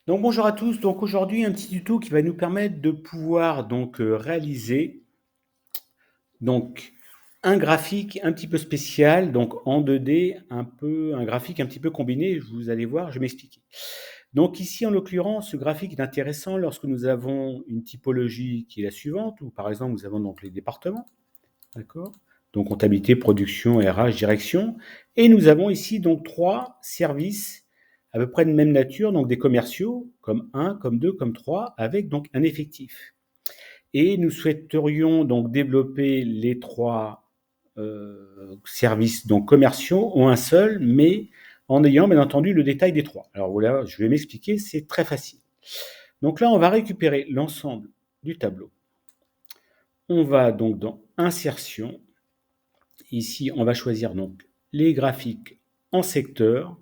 Donc bonjour à tous, donc aujourd'hui un petit tuto qui va nous permettre de pouvoir réaliser donc un graphique un petit peu spécial, donc en 2D, un graphique un petit peu combiné, vous allez voir, je vais m'expliquer. Donc ici en l'occurrence, ce graphique est intéressant lorsque nous avons une typologie qui est la suivante, où par exemple nous avons donc les départements, d'accord? Donc comptabilité, production, RH, direction, et nous avons ici donc 3 services à peu près de même nature, donc des commerciaux, comme 1, comme 2, comme 3, avec donc un effectif. Et nous souhaiterions donc développer les 3 services donc commerciaux en un seul, mais en ayant bien entendu le détail des 3. Alors voilà, je vais m'expliquer, c'est très facile. Donc là, on va récupérer l'ensemble du tableau. On va donc dans Insertion. Ici, on va choisir donc les graphiques en secteur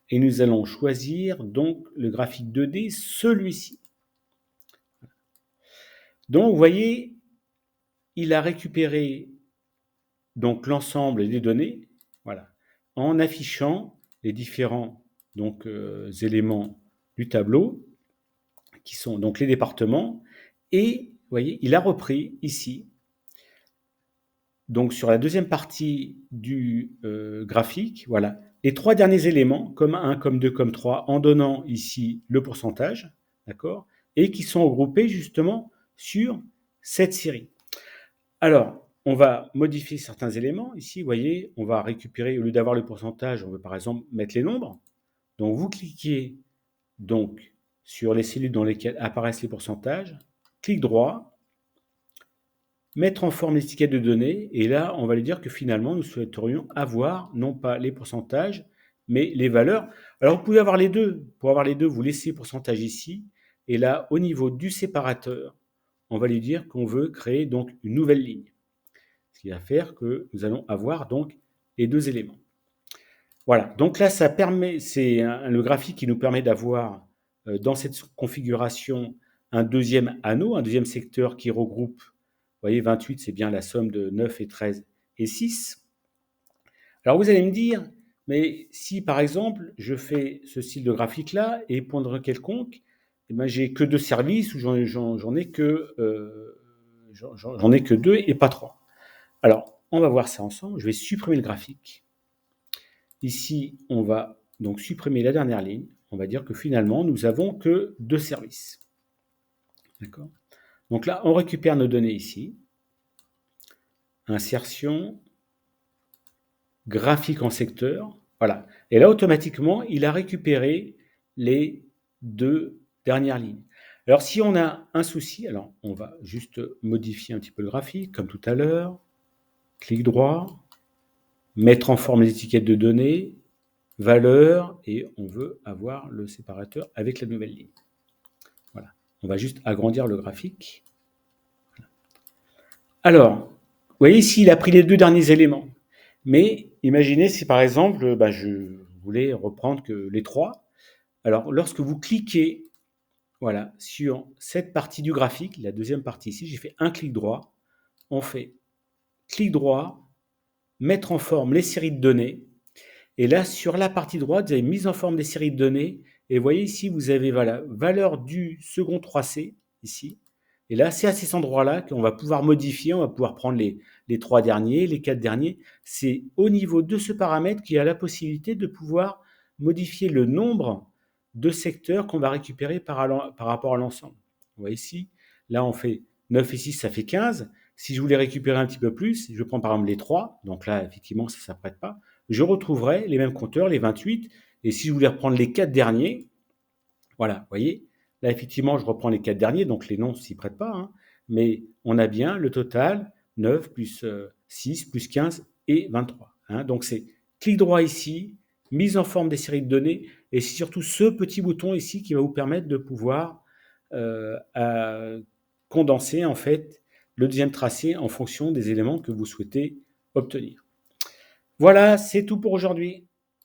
et nous allons choisir donc le graphique 2D, celui-ci. Donc, vous voyez, il a récupéré donc l'ensemble des données, voilà, en affichant les différents éléments du tableau, qui sont donc les départements, et vous voyez, il a repris ici, donc sur la deuxième partie du graphique, voilà, les 3 derniers éléments, comme 1, comme 2, comme 3, en donnant ici le pourcentage, d'accord, et qui sont regroupés justement sur cette série. Alors, on va modifier certains éléments. Ici, vous voyez, on va récupérer, au lieu d'avoir le pourcentage, on veut par exemple mettre les nombres. Donc, vous cliquez donc sur les cellules dans lesquelles apparaissent les pourcentages, clic droit, mettre en forme l'étiquette de données, et là, on va lui dire que finalement, nous souhaiterions avoir non pas les pourcentages, mais les valeurs. Alors, vous pouvez avoir les deux. Pour avoir les deux, vous laissez pourcentage ici, et là, au niveau du séparateur, on va lui dire qu'on veut créer donc une nouvelle ligne. Ce qui va faire que nous allons avoir donc les deux éléments. Voilà, donc là, ça permet, c'est le graphique qui nous permet d'avoir dans cette configuration un deuxième anneau, un deuxième secteur qui regroupe, vous voyez, 28, c'est bien la somme de 9 et 13 et 6. Alors vous allez me dire, mais si par exemple, je fais ce style de graphique-là et pour quelconque, eh ben, j'ai que 2 services ou j'en ai j'en ai que 2 et pas 3. Alors, on va voir ça ensemble. Je vais supprimer le graphique. Ici, on va donc supprimer la dernière ligne. On va dire que finalement, nous avons que 2 services. D'accord? Donc là, on récupère nos données ici. Insertion, graphique en secteur. Voilà. Et là, automatiquement, il a récupéré les 2 dernières lignes. Alors, si on a un souci, alors on va juste modifier un petit peu le graphique, comme tout à l'heure. Clic droit, mettre en forme les étiquettes de données, valeur, et on veut avoir le séparateur avec la nouvelle ligne. Voilà. On va juste agrandir le graphique. Alors, vous voyez ici, il a pris les 2 derniers éléments. Mais imaginez si par exemple, je voulais reprendre que les 3. Alors, lorsque vous cliquez voilà, sur cette partie du graphique, la deuxième partie ici, j'ai fait un clic droit. On fait clic droit, mettre en forme les séries de données. Et là, sur la partie droite, vous avez mise en forme des séries de données. Et vous voyez ici, vous avez voilà, valeur du second 3C, ici. Et là, c'est à cet endroit-là qu'on va pouvoir modifier, on va pouvoir prendre les 3 derniers, les 4 derniers. C'est au niveau de ce paramètre qu'il y a la possibilité de pouvoir modifier le nombre de secteurs qu'on va récupérer par rapport à l'ensemble. Vous voyez ici, là, on fait 9 et 6, ça fait 15. Si je voulais récupérer un petit peu plus, je prends par exemple les 3. Donc là, effectivement, ça ne s'apprête pas. Je retrouverai les mêmes compteurs, les 28. Et si je voulais reprendre les 4 derniers, voilà, vous voyez, là, effectivement, je reprends les 4 derniers, donc les noms ne s'y prêtent pas, hein, mais on a bien le total 9 plus 6 plus 15 et 23. Hein, donc c'est clic droit ici, mise en forme des séries de données, et c'est surtout ce petit bouton ici qui va vous permettre de pouvoir condenser en fait le deuxième tracé en fonction des éléments que vous souhaitez obtenir. Voilà, c'est tout pour aujourd'hui.